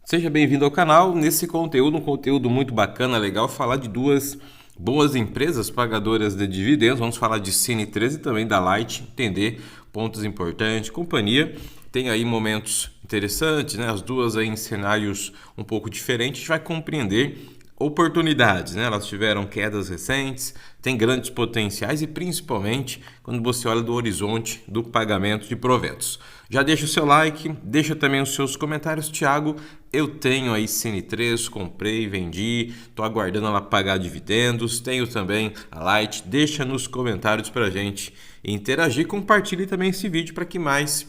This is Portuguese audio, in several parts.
Seja bem-vindo ao canal. Nesse conteúdo, um conteúdo muito bacana, legal, falar de duas boas empresas pagadoras de dividendos. Vamos falar de Cine13 e também da Light, entender pontos importantes. Companhia tem aí momentos interessantes, né? As duas aí em cenários um pouco diferentes. A gente vai compreender oportunidades, né? Elas tiveram quedas recentes, têm grandes potenciais e principalmente quando você olha do horizonte do pagamento de proventos. Já deixa o seu like, deixa também os seus comentários. Thiago, eu tenho aí Cine3, comprei, vendi, estou aguardando ela pagar dividendos, tenho também a Light. Deixa nos comentários para a gente interagir, compartilhe também esse vídeo para que mais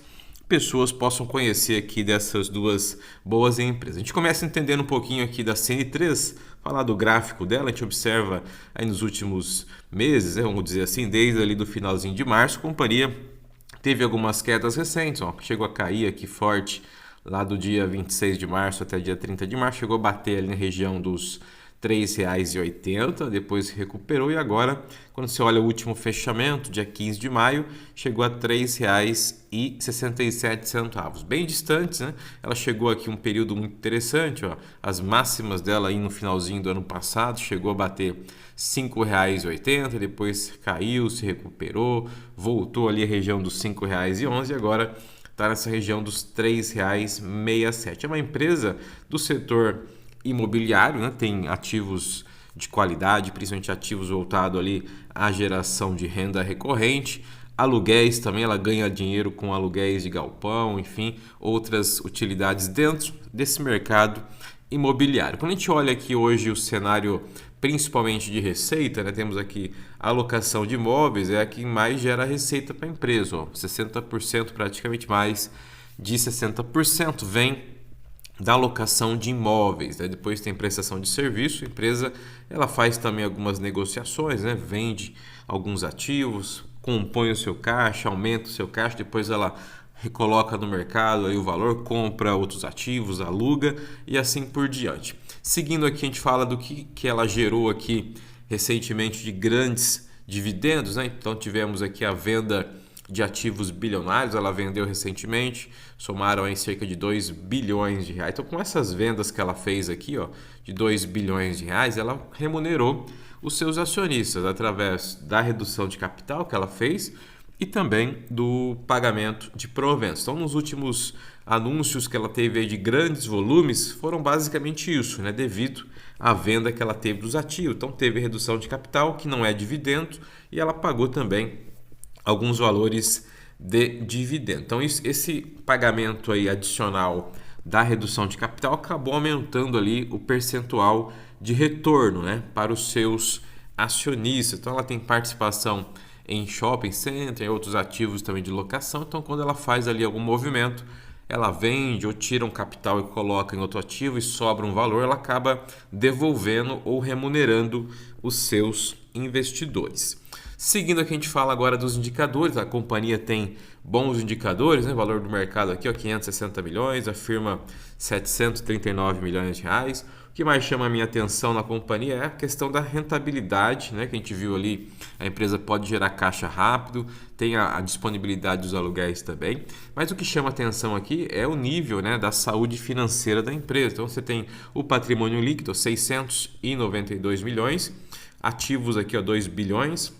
pessoas possam conhecer aqui dessas duas boas empresas. A gente começa entendendo um pouquinho aqui da Cine3, falar do gráfico dela. A gente observa aí nos últimos meses, vamos dizer assim, desde ali do finalzinho de março, a companhia teve algumas quedas recentes, ó, chegou a cair aqui forte lá do dia 26 de março até dia 30 de março, chegou a bater ali na região dos R$ 3,80, depois se recuperou e agora, quando você olha o último fechamento, dia 15 de maio, chegou a R$ 3,67. Bem distantes, né? Ela chegou aqui um período muito interessante, ó, as máximas dela aí no finalzinho do ano passado, chegou a bater R$ 5,80, depois caiu, se recuperou, voltou ali à região dos R$ 5,11 e agora está nessa região dos R$ 3,67. É uma empresa do setor imobiliário, né? Tem ativos de qualidade, principalmente ativos voltados ali à geração de renda recorrente, aluguéis também, ela ganha dinheiro com aluguéis de galpão, enfim, outras utilidades dentro desse mercado imobiliário. Quando a gente olha aqui hoje o cenário principalmente de receita, né, temos aqui a alocação de imóveis, é a que mais gera receita para a empresa, ó, 60%, praticamente mais de 60% vem da alocação de imóveis, né? Depois tem prestação de serviço, a empresa ela faz também algumas negociações, né? Vende alguns ativos, compõe o seu caixa, aumenta o seu caixa, depois ela recoloca no mercado aí o valor, compra outros ativos, aluga e assim por diante. Seguindo aqui a gente fala do que ela gerou aqui recentemente de grandes dividendos, né? Então tivemos aqui a venda de ativos bilionários, ela vendeu recentemente, somaram aí cerca de 2 bilhões de reais. Então, com essas vendas que ela fez aqui, ó, de 2 bilhões de reais, ela remunerou os seus acionistas através da redução de capital que ela fez e também do pagamento de proventos. Então, nos últimos anúncios que ela teve aí de grandes volumes, foram basicamente isso, né, devido à venda que ela teve dos ativos. Então, teve redução de capital, que não é dividendo, e ela pagou também alguns valores de dividendo. Então, esse pagamento aí adicional da redução de capital acabou aumentando ali o percentual de retorno, né, para os seus acionistas. Então, ela tem participação em shopping center, em outros ativos também de locação. Então, quando ela faz ali algum movimento, ela vende ou tira um capital e coloca em outro ativo e sobra um valor, ela acaba devolvendo ou remunerando os seus investidores. Seguindo aqui, a gente fala agora dos indicadores. A companhia tem bons indicadores, né? O valor do mercado aqui, ó, 560 milhões, a firma 739 milhões de reais. O que mais chama a minha atenção na companhia é a questão da rentabilidade, né? Que a gente viu ali, a empresa pode gerar caixa rápido, tem a disponibilidade dos aluguéis também. Mas o que chama atenção aqui é o nível, né, da saúde financeira da empresa. Então você tem o patrimônio líquido, 692 milhões, ativos aqui, ó, 2 bilhões,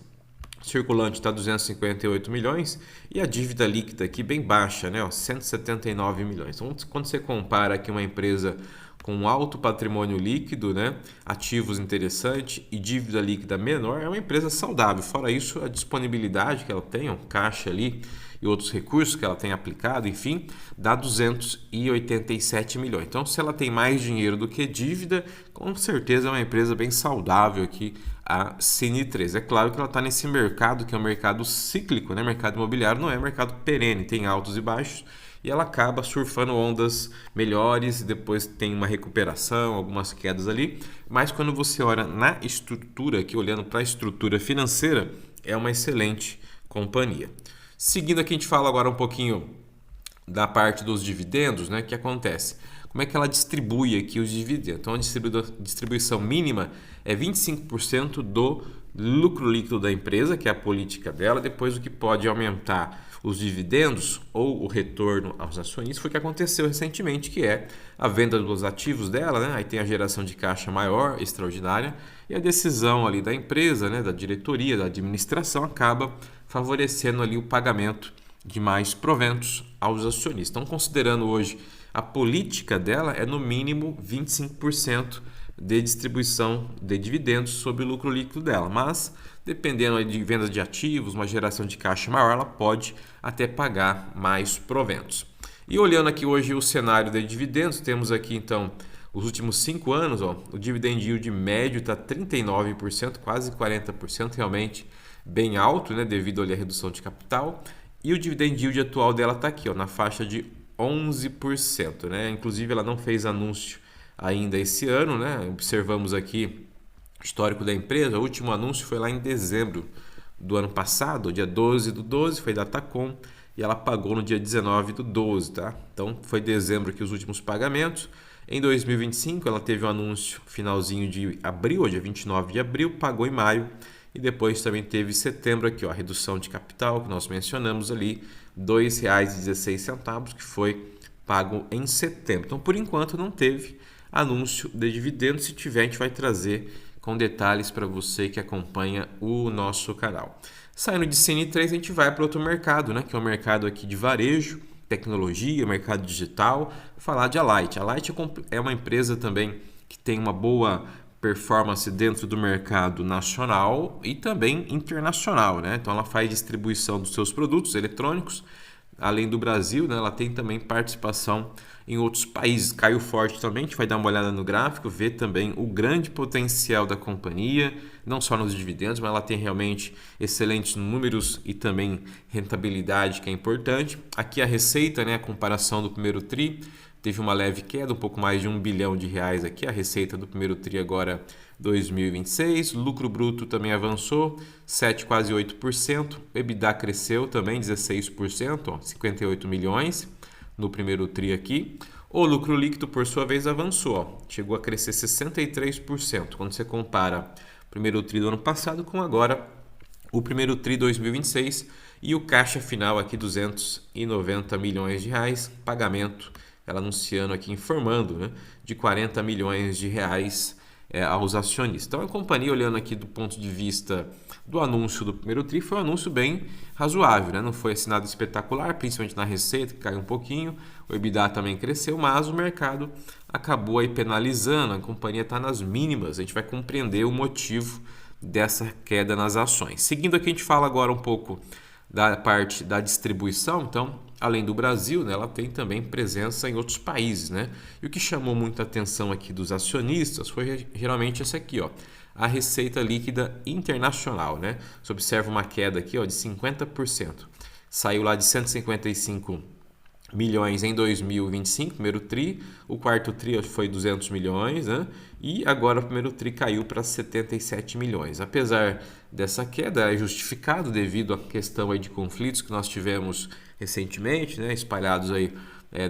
circulante está 258 milhões e a dívida líquida aqui bem baixa, né? 179 milhões. Então, quando você compara aqui uma empresa com um alto patrimônio líquido, né, ativos interessantes e dívida líquida menor, é uma empresa saudável. Fora isso, a disponibilidade que ela tem, um caixa ali e outros recursos que ela tem aplicado, enfim, dá 287 milhões. Então, se ela tem mais dinheiro do que dívida, com certeza é uma empresa bem saudável aqui, a Cine3. É claro que ela está nesse mercado que é um mercado cíclico, né? Mercado imobiliário não é mercado perene, tem altos e baixos e ela acaba surfando ondas melhores e depois tem uma recuperação, algumas quedas ali. Mas quando você olha na estrutura, aqui olhando para a estrutura financeira, é uma excelente companhia. Seguindo aqui, a gente fala agora um pouquinho da parte dos dividendos, né? O que acontece? Como é que ela distribui aqui os dividendos? Então, a distribuição mínima é 25% do lucro líquido da empresa, que é a política dela. Depois, o que pode aumentar os dividendos ou o retorno aos acionistas foi o que aconteceu recentemente, que é a venda dos ativos dela, né? Aí tem a geração de caixa maior, extraordinária, e a decisão ali da empresa, né, da diretoria, da administração, acaba favorecendo ali o pagamento de mais proventos aos acionistas. Então, considerando hoje a política dela é no mínimo 25% de distribuição de dividendos sobre o lucro líquido dela, mas dependendo de venda de ativos, uma geração de caixa maior, ela pode até pagar mais proventos. E olhando aqui hoje o cenário de dividendos, temos aqui então os últimos 5 anos, o dividend yield médio está 39%, quase 40%, realmente bem alto, né, devido ali à redução de capital. E o dividend yield atual dela está aqui, na faixa de 11%, né? Inclusive ela não fez anúncio ainda esse ano, né? Observamos aqui o histórico da empresa, o último anúncio foi lá em dezembro do ano passado, dia 12/12, foi da Tacom, e ela pagou no dia 19/12, tá? Então foi dezembro aqui os últimos pagamentos. Em 2025 ela teve um anúncio finalzinho de abril, dia 29 de abril, pagou em maio, e depois também teve setembro aqui, a redução de capital que nós mencionamos ali, R$ 2,16, que foi pago em setembro. Então, por enquanto, não teve anúncio de dividendos. Se tiver, a gente vai trazer com detalhes para você que acompanha o nosso canal. Saindo de CN3, a gente vai para outro mercado, né, que é o mercado aqui de varejo, tecnologia, mercado digital, falar de Alight. A Alight é uma empresa também que tem uma boa performance dentro do mercado nacional e também internacional, né? Então ela faz distribuição dos seus produtos eletrônicos, além do Brasil, né? Ela tem também participação em outros países. Caiu forte também, a gente vai dar uma olhada no gráfico, ver também o grande potencial da companhia, não só nos dividendos, mas ela tem realmente excelentes números e também rentabilidade, que é importante. Aqui a receita, né? A comparação do primeiro TRI, teve uma leve queda, um pouco mais de R$ 1 bilhão aqui, a receita do primeiro TRI agora 2026, lucro bruto também avançou, 7, quase 8%, o EBITDA cresceu também 16%, 58 milhões no primeiro TRI aqui. O lucro líquido, por sua vez, avançou, chegou a crescer 63%, quando você compara o primeiro TRI do ano passado com agora o primeiro TRI 2026, e o caixa final aqui 290 milhões de reais, pagamento ela anunciando aqui, informando, né, de 40 milhões de reais aos acionistas. Então a companhia, olhando aqui do ponto de vista do anúncio do primeiro TRI, foi um anúncio bem razoável, né? Não foi assim nada espetacular, principalmente na receita, que caiu um pouquinho, o EBITDA também cresceu, mas o mercado acabou aí penalizando, a companhia está nas mínimas, a gente vai compreender o motivo dessa queda nas ações. Seguindo aqui, a gente fala agora um pouco da parte da distribuição. Então, além do Brasil, né, ela tem também presença em outros países, né? E o que chamou muita atenção aqui dos acionistas foi geralmente essa aqui, a receita líquida internacional, né? Você observa uma queda aqui, de 50%. Saiu lá de 155 milhões em 2025, primeiro TRI, o quarto TRI foi 200 milhões, né? E agora o primeiro TRI caiu para 77 milhões. Apesar dessa queda, é justificado devido à questão aí de conflitos que nós tivemos recentemente, né? Espalhados aí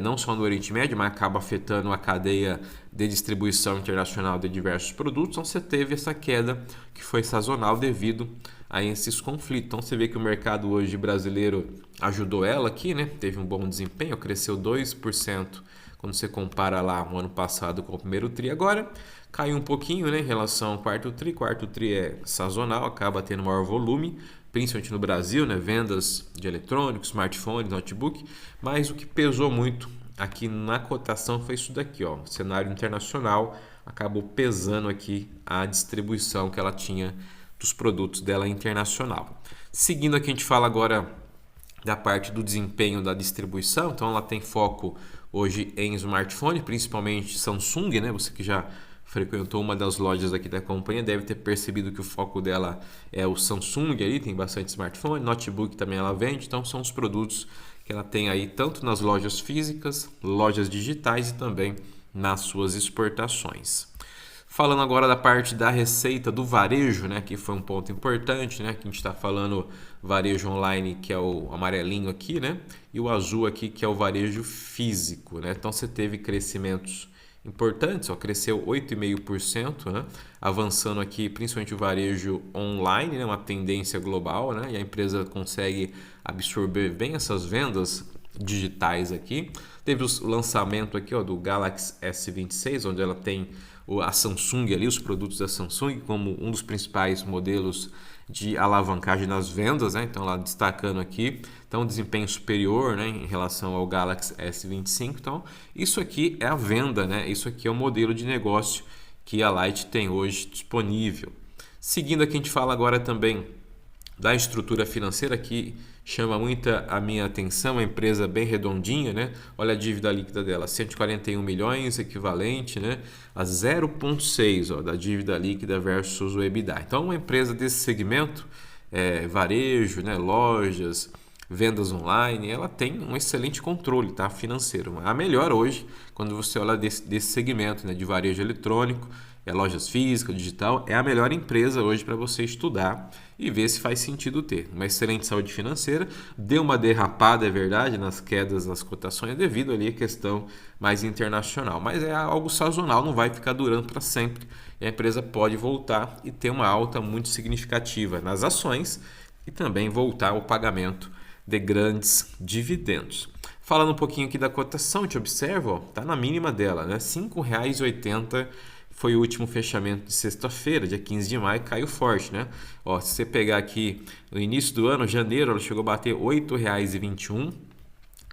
não só no Oriente Médio, mas acaba afetando a cadeia de distribuição internacional de diversos produtos. Então você teve essa queda que foi sazonal devido a esses conflitos. Então você vê que o mercado hoje brasileiro ajudou ela aqui, né? Teve um bom desempenho, cresceu 2% quando você compara lá o ano passado com o primeiro TRI. Agora caiu um pouquinho, né, em relação ao quarto TRI. Quarto TRI é sazonal, acaba tendo maior volume, principalmente no Brasil, né? Vendas de eletrônicos, smartphones, notebook. Mas o que pesou muito aqui na cotação foi isso daqui, o cenário internacional acabou pesando aqui a distribuição que ela tinha dos produtos dela internacional. Seguindo aqui, a gente fala agora da parte do desempenho da distribuição. Então ela tem foco hoje em smartphone, principalmente Samsung, né? Você que já frequentou uma das lojas aqui da companhia deve ter percebido que o foco dela é o Samsung, ali tem bastante smartphone, notebook também ela vende, então são os produtos que ela tem aí tanto nas lojas físicas, lojas digitais e também nas suas exportações. Falando agora da parte da receita do varejo, né, que foi um ponto importante, né, que a gente está falando varejo online, que é o amarelinho aqui, né, e o azul aqui, que é o varejo físico, né. Então você teve crescimentos importantes, ó, cresceu 8,5%, né? Avançando aqui principalmente o varejo online, né? Uma tendência global, né? E a empresa consegue absorver bem essas vendas digitais aqui. Teve o lançamento aqui, ó, do Galaxy S26, onde ela tem a Samsung ali, os produtos da Samsung como um dos principais modelos de alavancagem nas vendas, né? Então, ela destacando aqui, então, desempenho superior, né, em relação ao Galaxy S25. Então, isso aqui é a venda, né? Isso aqui é o modelo de negócio que a Light tem hoje disponível. Seguindo aqui, a gente fala agora também da estrutura financeira, que chama muita a minha atenção, uma empresa bem redondinha, né? Olha a dívida líquida dela, 141 milhões, equivalente, né, a 0,6, ó, da dívida líquida versus o EBITDA. Então, uma empresa desse segmento, varejo, né, lojas, vendas online, ela tem um excelente controle, tá, financeiro. A melhor hoje, quando você olha desse segmento, né, de varejo eletrônico, lojas físicas, digital, é a melhor empresa hoje para você estudar e ver se faz sentido ter. Uma excelente saúde financeira, deu uma derrapada, é verdade, nas quedas das cotações devido ali à questão mais internacional, mas é algo sazonal, não vai ficar durando para sempre. E a empresa pode voltar e ter uma alta muito significativa nas ações e também voltar ao pagamento de grandes dividendos. Falando um pouquinho aqui da cotação, a gente observa, está na mínima dela, né? R$ 5,80 foi o último fechamento de sexta-feira, dia 15 de maio, caiu forte, né? Ó, se você pegar aqui no início do ano, janeiro, ela chegou a bater R$ 8,21.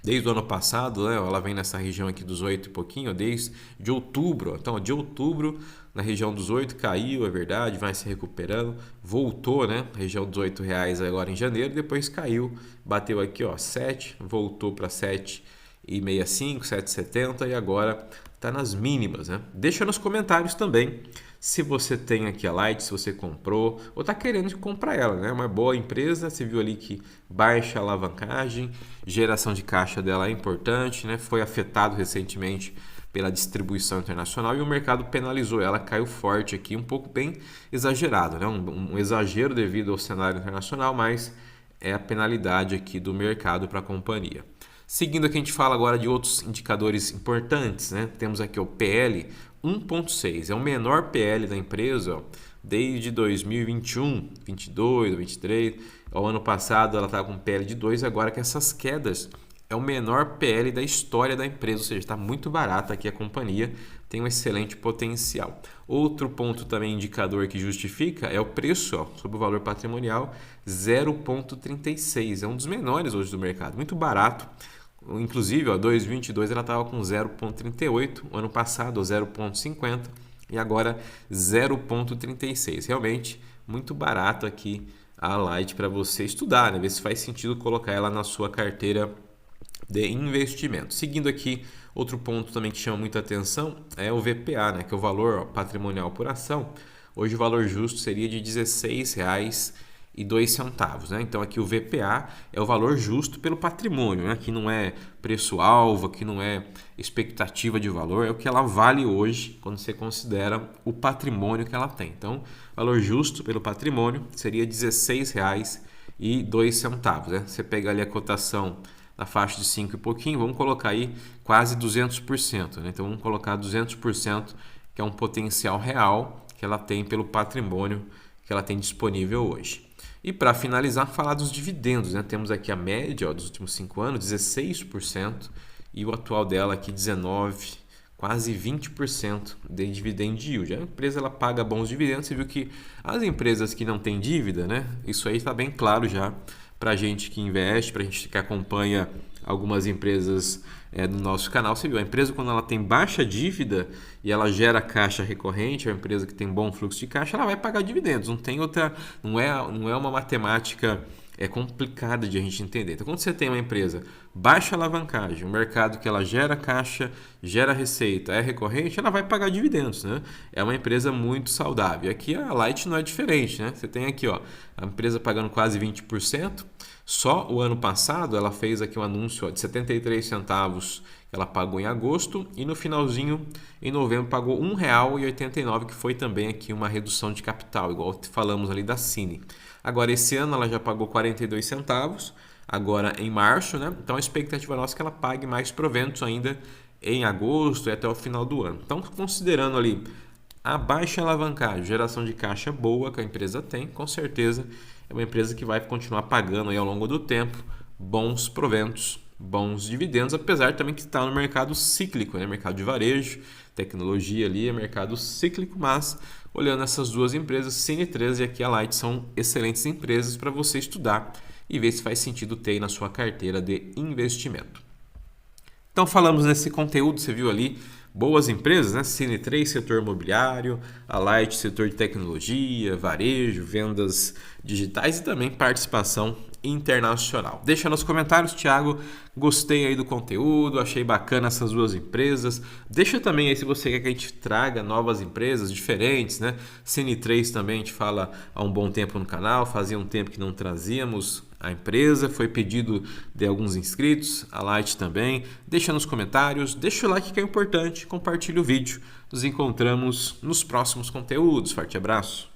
Desde o ano passado, né, ela vem nessa região aqui dos 8 e pouquinho, desde de outubro. Então, de outubro, na região dos 8, caiu, é verdade, vai se recuperando. Voltou, né, região dos R$ 8 agora em janeiro, depois caiu, bateu aqui, ó, 7, voltou para 7,65, 7,70 e agora está nas mínimas, né? Deixa nos comentários também se você tem aqui a Light, se você comprou ou está querendo comprar ela, né? Uma boa empresa, você viu ali que baixa alavancagem, geração de caixa dela é importante, né? Foi afetado recentemente pela distribuição internacional e o mercado penalizou ela, caiu forte aqui, um pouco bem exagerado, né? Um exagero devido ao cenário internacional, mas é a penalidade aqui do mercado para a companhia. Seguindo aqui, a gente fala agora de outros indicadores importantes, né? Temos aqui o PL 1,6, é o menor PL da empresa, ó, desde 2021, 22, 23. Ao ano passado ela estava com PL de 2, agora que essas quedas é o menor PL da história da empresa, ou seja, está muito barata aqui a companhia, tem um excelente potencial. Outro ponto também indicador que justifica é o preço, ó, sobre o valor patrimonial, 0,36, é um dos menores hoje do mercado, muito barato. Inclusive, ó, 2022 ela estava com 0,38, o ano passado 0,50 e agora 0,36. Realmente muito barato aqui a Light para você estudar, né? Ver se faz sentido colocar ela na sua carteira de investimento. Seguindo aqui, outro ponto também que chama muita atenção é o VPA, né? Que é o valor patrimonial por ação. Hoje o valor justo seria de R$ 16,02, né? Então aqui o VPA é o valor justo pelo patrimônio, né? Aqui não é preço-alvo, aqui não é expectativa de valor, é o que ela vale hoje quando você considera o patrimônio que ela tem. Então, valor justo pelo patrimônio seria R$ 16,02, né? Você pega ali a cotação na faixa de 5 e pouquinho, vamos colocar aí quase 200%, né? Então vamos colocar 200%, que é um potencial real que ela tem pelo patrimônio que ela tem disponível hoje. E para finalizar, falar dos dividendos, né? Temos aqui a média, ó, dos últimos 5 anos, 16%, e o atual dela aqui 19%, quase 20% de dividend yield. A empresa ela paga bons dividendos, você viu que as empresas que não têm dívida, né? Isso aí está bem claro já para a gente que investe, para a gente que acompanha algumas empresas no nosso canal. Você viu, a empresa quando ela tem baixa dívida e ela gera caixa recorrente, é uma empresa que tem bom fluxo de caixa, ela vai pagar dividendos. Não tem outra, não é uma matemática complicada de a gente entender. Então, quando você tem uma empresa baixa alavancagem, um mercado que ela gera caixa, gera receita, é recorrente, ela vai pagar dividendos, né? É uma empresa muito saudável. Aqui a Light não é diferente, né? Você tem aqui, ó, a empresa pagando quase 20%. Só o ano passado ela fez aqui um anúncio, ó, de 73 centavos que ela pagou em agosto e no finalzinho, em novembro, pagou R$ 1,89, que foi também aqui uma redução de capital, igual falamos ali da Cine. Agora, esse ano ela já pagou 42 centavos, agora em março, né? Então a expectativa nossa é que ela pague mais proventos ainda em agosto e até o final do ano. Então, considerando ali a baixa alavancagem, geração de caixa boa que a empresa tem, com certeza é uma empresa que vai continuar pagando aí ao longo do tempo bons proventos, bons dividendos, apesar também que está no mercado cíclico, né? Mercado de varejo, tecnologia ali é mercado cíclico, mas olhando essas duas empresas, Cine3 e aqui a Light, são excelentes empresas para você estudar e ver se faz sentido ter aí na sua carteira de investimento. Então falamos nesse conteúdo, você viu ali, boas empresas, né? Cine3, setor imobiliário, a Light, setor de tecnologia, varejo, vendas digitais e também participação internacional. Deixa nos comentários, Thiago, gostei aí do conteúdo, achei bacana essas duas empresas. Deixa também aí se você quer que a gente traga novas empresas diferentes, né? Cine3 também a gente fala há um bom tempo no canal, fazia um tempo que não trazíamos a empresa, foi pedido de alguns inscritos, a Light também. Deixa nos comentários, deixa o like que é importante, compartilha o vídeo. Nos encontramos nos próximos conteúdos. Forte abraço!